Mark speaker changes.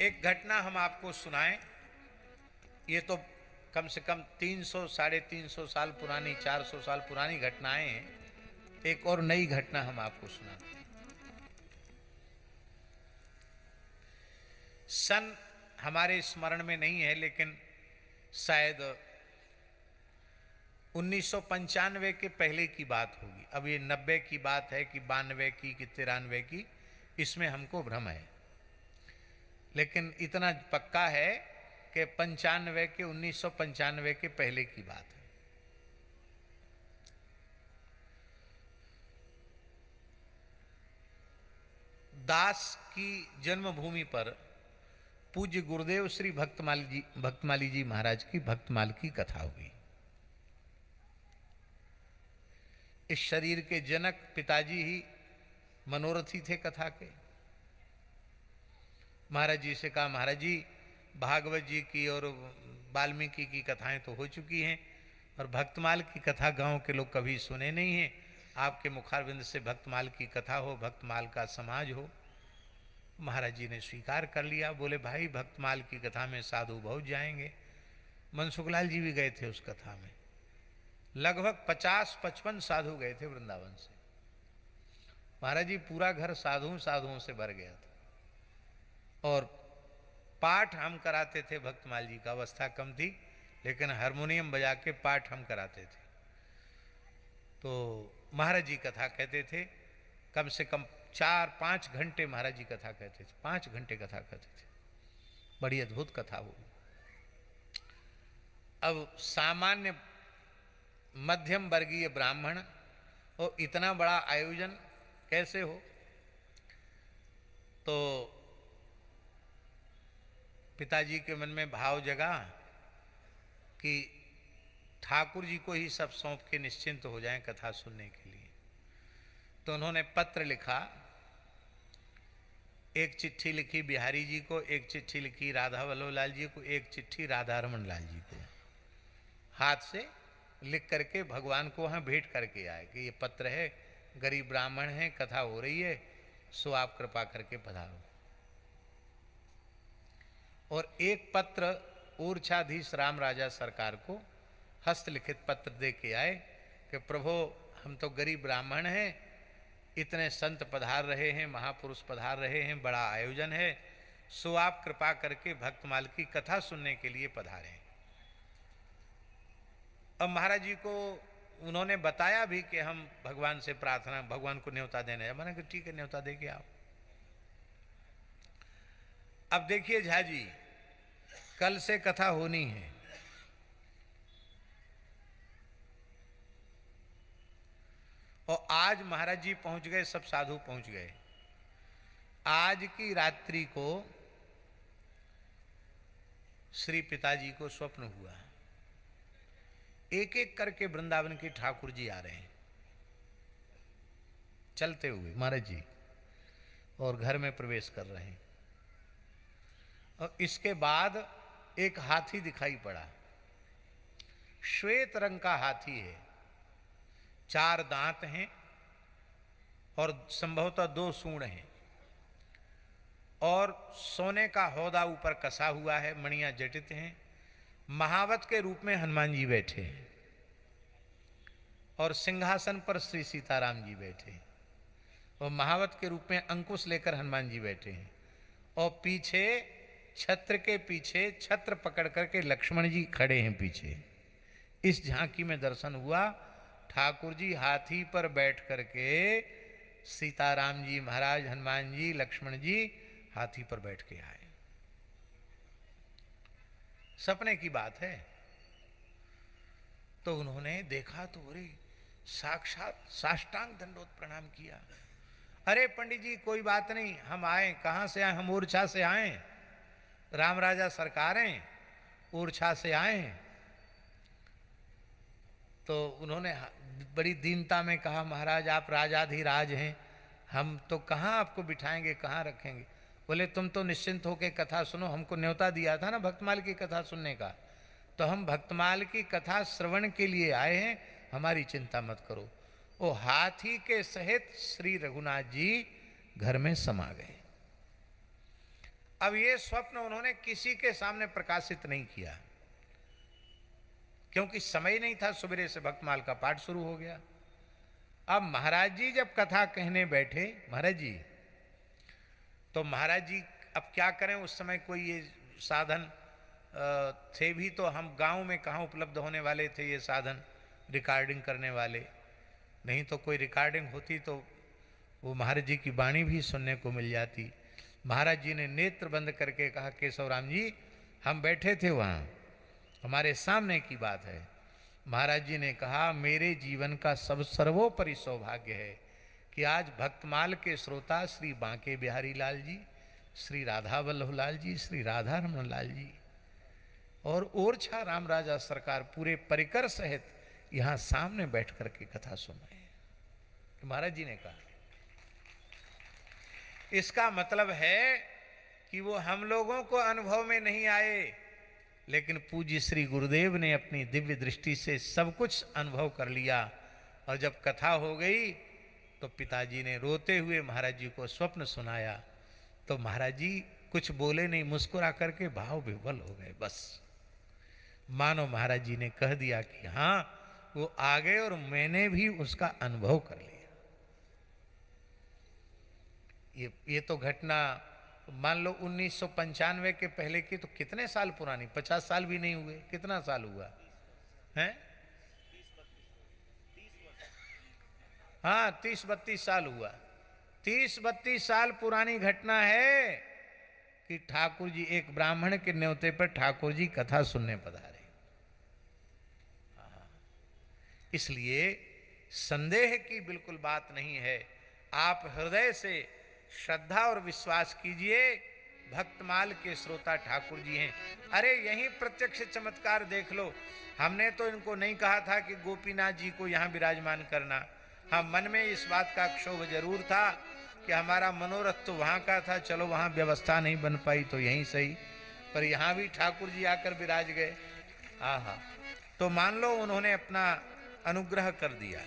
Speaker 1: एक घटना हम आपको सुनाएं। ये तो कम से कम 300 350 साल पुरानी, 400 साल पुरानी घटनाएं हैं। एक और नई घटना हम आपको सुनाते हैं। सन हमारे स्मरण में नहीं है, लेकिन शायद 1995 के पहले की बात होगी। अब ये 90 की बात है कि 92 की कि 93 की, इसमें हमको भ्रम है। लेकिन इतना पक्का है कि 95 के 1995 के पहले की बात है। दास की जन्मभूमि पर पूज्य गुरुदेव श्री भक्तमाली जी महाराज की भक्तमाल की कथा हुई। इस शरीर के जनक पिताजी ही मनोरथी थे कथा के। महाराज जी से कहा, महाराज जी भागवत जी की और वाल्मीकि की कथाएं तो हो चुकी हैं, और भक्तमाल की कथा गांव के लोग कभी सुने नहीं हैं। आपके मुखारविंद से भक्तमाल की कथा हो, भक्तमाल का समाज हो। महाराज जी ने स्वीकार कर लिया। बोले, भाई भक्तमाल की कथा में साधु बहुत जाएंगे। मनसुखलाल जी भी गए थे उस कथा में। लगभग 50-55 साधु गए थे वृंदावन से। महाराज जी पूरा घर साधुओं से भर गया था। और पाठ हम कराते थे। भक्तमाल जी का अवस्था कम थी, लेकिन हारमोनियम बजा के पाठ हम कराते थे। तो महाराज जी कथा कहते थे, कम से कम 4-5 घंटे महाराज जी कथा कहते थे। 5 घंटे कथा कहते थे। बड़ी अद्भुत कथा हो। अब सामान्य मध्यम वर्गीय ब्राह्मण और इतना बड़ा आयोजन कैसे हो? तो पिताजी के मन में भाव जगा कि ठाकुर जी को ही सब सौंप के निश्चिंत हो जाएं कथा सुनने के लिए। तो उन्होंने पत्र लिखा। एक चिट्ठी लिखी बिहारी जी को, एक चिट्ठी लिखी राधा वल्लभ लाल जी को, एक चिट्ठी राधा रमन लाल जी को। हाथ से लिख करके भगवान को वहाँ भेंट करके आए कि ये पत्र है, गरीब ब्राह्मण है, कथा हो रही है, सो आप कृपा करके पधारो। और एक पत्र ऊर्छाधीश राम राजा सरकार को हस्तलिखित पत्र दे के आए कि प्रभु, हम तो गरीब ब्राह्मण हैं, इतने संत पधार रहे हैं, महापुरुष पधार रहे हैं, बड़ा आयोजन है, सो आप कृपा करके भक्तमाल की कथा सुनने के लिए पधारें। अब महाराज जी को उन्होंने बताया भी कि हम भगवान से प्रार्थना, भगवान को न्योता देने हैं। मैंने कहा ठीक है, न्योता दे के आओ। अब देखिए झा जी, कल से कथा होनी है। और आज महाराज जी पहुंच गए, सब साधु पहुंच गए। आज की रात्रि को श्री पिताजी को स्वप्न हुआ। एक एक करके वृंदावन के ठाकुर जी आ रहे हैं चलते हुए महाराज जी, और घर में प्रवेश कर रहे हैं। और इसके बाद एक हाथी दिखाई पड़ा। श्वेत रंग का हाथी है, 4 दांत हैं और संभवतः 2 सूंड हैं, और सोने का हौदा ऊपर कसा हुआ है, मणियां जटित हैं। महावत के रूप में हनुमान जी बैठे हैं, और सिंहासन पर श्री सीताराम जी बैठे हैं, और महावत के रूप में अंकुश लेकर हनुमान जी बैठे हैं, और पीछे छत्र के पीछे छत्र पकड़ करके लक्ष्मण जी खड़े हैं पीछे। इस झांकी में दर्शन हुआ। ठाकुर जी हाथी पर बैठ करके, सीताराम जी महाराज, हनुमान जी, लक्ष्मण जी हाथी पर बैठ के आए। सपने की बात है। तो उन्होंने देखा तो अरे साक्षात साष्टांग दंडोत प्रणाम किया। अरे पंडित जी कोई बात नहीं, हम आए। कहाँ से आए? हम ऊर्छा से आए, राम राजा सरकार हैं, ऊर्छा से आए हैं। तो उन्होंने बड़ी दीनता में कहा, महाराज आप राजाधिराज हैं, हम तो कहाँ आपको बिठाएंगे, कहाँ रखेंगे। बोले तुम तो निश्चिंत होकर कथा सुनो, हमको न्योता दिया था ना भक्तमाल की कथा सुनने का, तो हम भक्तमाल की कथा श्रवण के लिए आए हैं, हमारी चिंता मत करो। वो हाथी के सहित श्री रघुनाथ जी घर में समा गए। अब ये स्वप्न उन्होंने किसी के सामने प्रकाशित नहीं किया, क्योंकि समय नहीं था, सवेरे से भक्तमाल का पाठ शुरू हो गया। अब महाराज जी जब कथा कहने बैठे, महाराज जी, तो महाराज जी अब क्या करें, उस समय कोई ये साधन थे भी तो हम गांव में कहाँ उपलब्ध होने वाले थे ये साधन रिकॉर्डिंग करने वाले, नहीं तो कोई रिकॉर्डिंग होती तो वो महाराज जी की वाणी भी सुनने को मिल जाती। महाराज जी ने नेत्र बंद करके कहा, केशव राम जी हम बैठे थे वहाँ, हमारे सामने की बात है। महाराज जी ने कहा, मेरे जीवन का सब सर्वोपरि सौभाग्य है कि आज भक्तमाल के श्रोता श्री बांके बिहारी लाल जी, श्री राधा वल्लभ लाल जी, श्री राधा रमन लाल जी और ओरछा राम राजा सरकार पूरे परिकर सहित यहाँ सामने बैठ करके कथा सुन रहे हैं। तो महाराज जी ने कहा, इसका मतलब है कि वो हम लोगों को अनुभव में नहीं आए, लेकिन पूज्य श्री गुरुदेव ने अपनी दिव्य दृष्टि से सब कुछ अनुभव कर लिया। और जब कथा हो गई तो पिताजी ने रोते हुए महाराज जी को स्वप्न सुनाया, तो महाराज जी कुछ बोले नहीं, मुस्कुरा करके भाव विह्वल हो गए। बस मानो महाराज जी ने कह दिया कि हाँ वो आ गए और मैंने भी उसका अनुभव कर लिया। ये तो घटना मान लो 1995 के पहले की, तो कितने साल पुरानी, 50 साल भी नहीं हुए, कितना साल हुआ है? हाँ 30-32 साल हुआ। 30-32 साल पुरानी घटना है कि ठाकुर जी एक ब्राह्मण के न्योते पर ठाकुर जी कथा सुनने पधारे। इसलिए संदेह की बिल्कुल बात नहीं है, आप हृदय से श्रद्धा और विश्वास कीजिए, भक्तमाल के श्रोता ठाकुर जी हैं। अरे यही प्रत्यक्ष चमत्कार देख लो, हमने तो इनको नहीं कहा था कि गोपीनाथ जी को यहाँ विराजमान करना, हाँ मन में इस बात का क्षोभ जरूर था कि हमारा मनोरथ तो वहाँ का था, चलो वहाँ व्यवस्था नहीं बन पाई तो यहीं सही, पर यहाँ भी ठाकुर जी आकर विराज गए। हाँ, तो मान लो उन्होंने अपना अनुग्रह कर दिया।